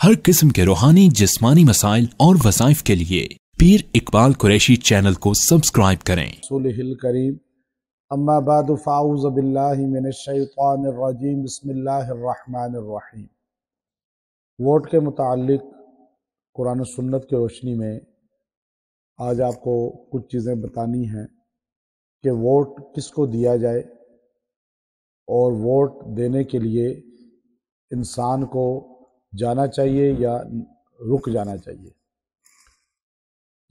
हर किस्म के रूहानी जिस्मानी मसाइल और वज़ाइफ के लिए पीर इकबाल कुरैशी चैनल को सब्सक्राइब करें। रसूलिल करीम अम्मा बाद फ़ाऊज़ बिल्लाहि मिनश्शैतानिर रजीम बिस्मिल्लाहिर रहमानिर रहीम। वोट के मुताल्लिक कुरान और सुन्नत की रोशनी में आज आपको कुछ चीज़ें बतानी हैं कि वोट किसको दिया जाए और वोट देने के लिए इंसान को जाना चाहिए या रुक जाना चाहिए।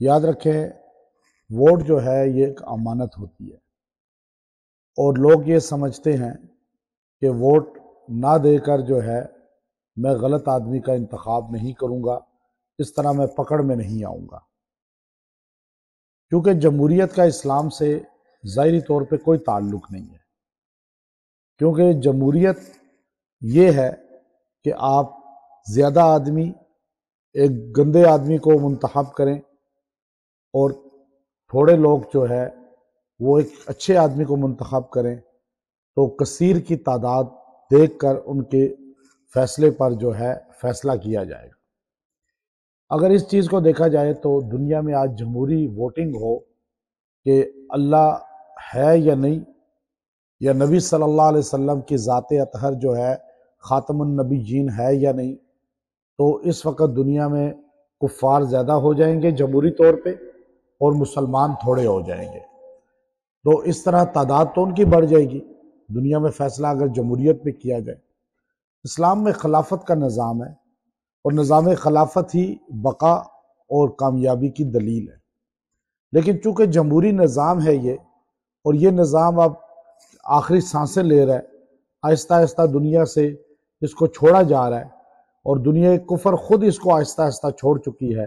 याद रखें, वोट जो है ये एक अमानत होती है और लोग ये समझते हैं कि वोट ना देकर जो है मैं गलत आदमी का इंतखाब नहीं करूँगा, इस तरह मैं पकड़ में नहीं आऊँगा। क्योंकि जमहूरियत का इस्लाम से ज़ाहिरी तौर पे कोई ताल्लुक़ नहीं है। क्योंकि जमहूरियत ये है कि आप ज़्यादा आदमी एक गंदे आदमी को मुंतखब करें और थोड़े लोग जो है वो एक अच्छे आदमी को मुंतखब करें, तो कसीर की तादाद देखकर उनके फैसले पर जो है फैसला किया जाएगा। अगर इस चीज़ को देखा जाए तो दुनिया में आज जमहूरी वोटिंग हो कि अल्लाह है या नहीं, या नबी सल्लल्लाहु अलैहि वसल्लम की ज़ाते अतहर जो है ख़ातमुन नबीयीन है या नहीं, तो इस वक्त दुनिया में कुफ़ार ज़्यादा हो जाएंगे जमहूरी तौर पे और मुसलमान थोड़े हो जाएंगे। तो इस तरह तादाद तो उनकी बढ़ जाएगी दुनिया में फैसला अगर जमहूरियत पे किया जाए। इस्लाम में खिलाफत का निज़ाम है और निज़ाम खिलाफत ही बका और कामयाबी की दलील है। लेकिन चूँकि जमहूरी निज़ाम है ये, और ये निज़ाम अब आखिरी सांसें ले रहा है, आहिस्ता आहिस्ता दुनिया से इसको छोड़ा जा रहा है और दुनिया कुफर खुद इसको आहिस्ता आहिस्ता छोड़ चुकी है।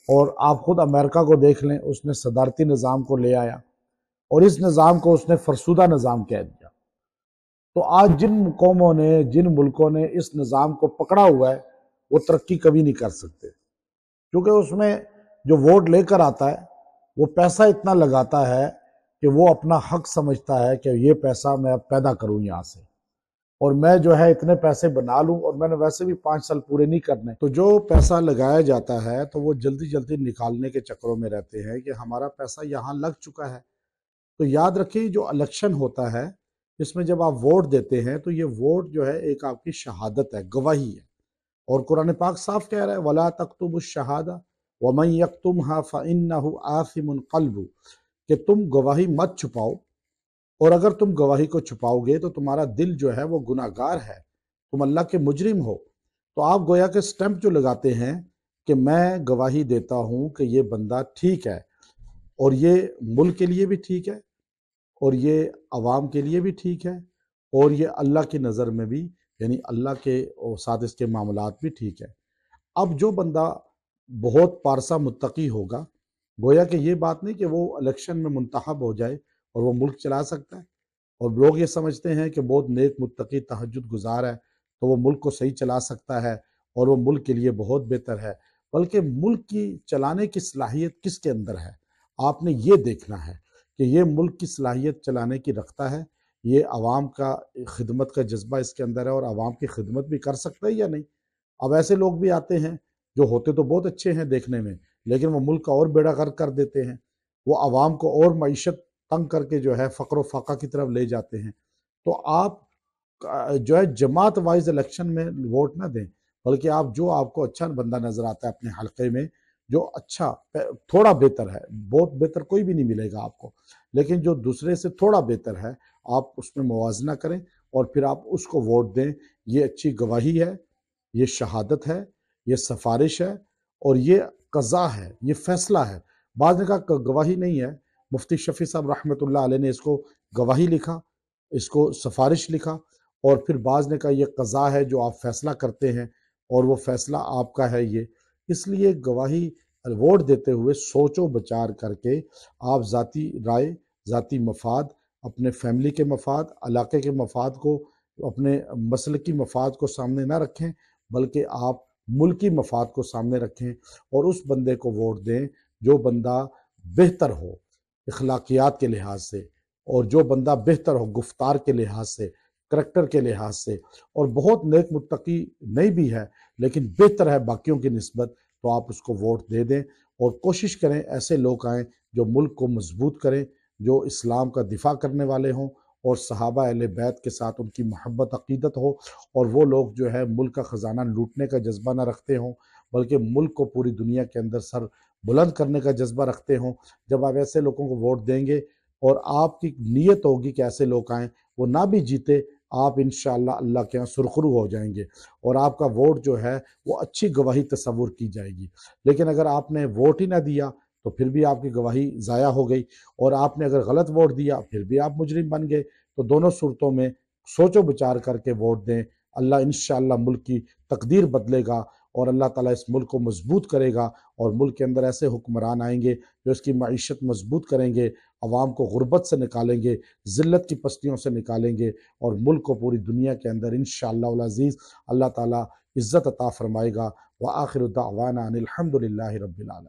और आप खुद अमेरिका को देख लें, उसने सदारती निज़ाम को ले आया और इस निज़ाम को उसने फरसुदा निज़ाम कह दिया। तो आज जिन कौमों ने, जिन मुल्कों ने इस निज़ाम को पकड़ा हुआ है वो तरक्की कभी नहीं कर सकते, क्योंकि उसमें जो वोट लेकर आता है वो पैसा इतना लगाता है कि वो अपना हक समझता है कि ये पैसा मैं अब पैदा करूं यहाँ से, और मैं जो है इतने पैसे बना लूं, और मैंने वैसे भी 5 साल पूरे नहीं करने। तो जो पैसा लगाया जाता है तो वो जल्दी जल्दी निकालने के चक्करों में रहते हैं कि हमारा पैसा यहाँ लग चुका है। तो याद रखिए, जो इलेक्शन होता है इसमें जब आप वोट देते हैं तो ये वोट जो है एक आपकी शहादत है, गवाही है। और कुरान पाक साफ कह रहा है, वला तक्तुबुश शहादा वमन यक्तुमहा फइन्नहु आसिमुन क़ल्बु, कि तुम गवाही मत छुपाओ, और अगर तुम गवाही को छुपाओगे तो तुम्हारा दिल जो है वो गुनाहगार है, तुम अल्लाह के मुजरिम हो। तो आप गोया के स्टैंप जो लगाते हैं कि मैं गवाही देता हूं कि ये बंदा ठीक है, और ये मुल्क के लिए भी ठीक है, और ये अवाम के लिए भी ठीक है, और ये अल्लाह की नज़र में भी, यानी अल्लाह के साथ इसके मामलात भी ठीक है। अब जो बंदा बहुत पारसा मुत्तकी होगा, गोया कि ये बात नहीं कि वो इलेक्शन में मुंतखब हो जाए और वो मुल्क चला सकता है, और लोग ये समझते हैं कि बहुत नेक मुत्तकी तहज्जुद गुजार है तो वो मुल्क को सही चला सकता है और वो मुल्क के लिए बहुत बेहतर है। बल्कि मुल्क की चलाने की सलाहियत किसके अंदर है, आपने ये देखना है कि ये मुल्क की सलाहियत चलाने की रखता है, ये आवाम का खिदमत का जज्बा इसके अंदर है और आवाम की खिदमत भी कर सकता है या नहीं। अब ऐसे लोग भी आते हैं जो होते तो बहुत अच्छे हैं देखने में, लेकिन वो मुल्क का और बेड़ा गर्क कर देते हैं, वो आवाम को और मईशत तंग करके जो है फ़क्र व फाका की तरफ ले जाते हैं। तो आप जो है जमात वाइज इलेक्शन में वोट ना दें, बल्कि आप जो आपको अच्छा बंदा नज़र आता है अपने हल्के में, जो अच्छा थोड़ा बेहतर है, बहुत बेहतर कोई भी नहीं मिलेगा आपको, लेकिन जो दूसरे से थोड़ा बेहतर है आप उसमें मुवाजना करें और फिर आप उसको वोट दें। ये अच्छी गवाही है, ये शहादत है, ये सिफारिश है, और ये कज़ा है, ये फैसला है। बाद ने कहा गवाही नहीं है, मुफ्ती शफी साहब रहमतुल्लाह अलैह ने इसको गवाही लिखा, इसको सिफारिश लिखा, और फिर बाज़ ने कहा ये कज़ा है जो आप फैसला करते हैं और वो फैसला आपका है ये। इसलिए गवाही वोट देते हुए सोचो विचार करके आप ज़ाती राय, ज़ाती मफाद, अपने फैमिली के मफाद, इलाके के मफाद को, अपने मसलकी मफाद को सामने ना रखें, बल्कि आप मुल्की मफाद को सामने रखें और उस बंदे को वोट दें जो बंदा बेहतर हो इखलाकियात के लिहाज से, और जो बंदा बेहतर हो गुफ्तार के लिहाज से, کریکٹر کے لحاظ سے، اور بہت نیک متقی نہیں بھی ہے لیکن بہتر ہے باقیوں کی نسبت، تو آپ اس کو ووٹ دے دیں اور کوشش کریں ایسے لوگ آئیں جو ملک کو مضبوط کریں، جو اسلام کا دفاع کرنے والے ہوں اور صحابہ اہل بیت کے ساتھ ان کی محبت عقیدت ہو، اور وہ لوگ جو ہے ملک کا خزانہ لوٹنے کا جذبہ نہ رکھتے ہوں بلکہ ملک کو پوری دنیا کے اندر سر بلند کرنے کا جذبہ رکھتے ہوں۔ جب آپ ایسے لوگوں کو ووٹ دیں گے اور آپ کی نیت ہوگی کہ ایسے لوگ آئیں، وہ نہ بھی جیتے، آپ انشاءاللہ اللہ کے ہاں سرخرو ہو جائیں گے اور آپ کا ووٹ جو ہے وہ اچھی گواہی تصور کی جائے گی۔ لیکن اگر آپ نے ووٹ ہی نہ دیا تو پھر بھی آپ کی گواہی ضائع ہو گئی، اور آپ نے اگر غلط ووٹ دیا پھر بھی آپ مجرم بن گئے۔ تو دونوں صورتوں میں سوچ و بچار کر کے ووٹ دیں، اللہ انشاءاللہ ملک کی تقدیر بدلے گا اور اللہ تعالیٰ اس ملک کو مضبوط کرے گا، اور ملک کے اندر ایسے حکمران آئیں گے جو اس کی معیشت مضبوط کریں گے، عوام کو غربت سے نکالیں گے، ذلت کی پستیوں سے نکالیں گے، اور ملک کو پوری دنیا کے اندر انشاءاللہ العزیز اللہ تعالیٰ عزت عطا فرمائے گا۔ وآخر دعوانا ان الحمد للہ رب العالمین۔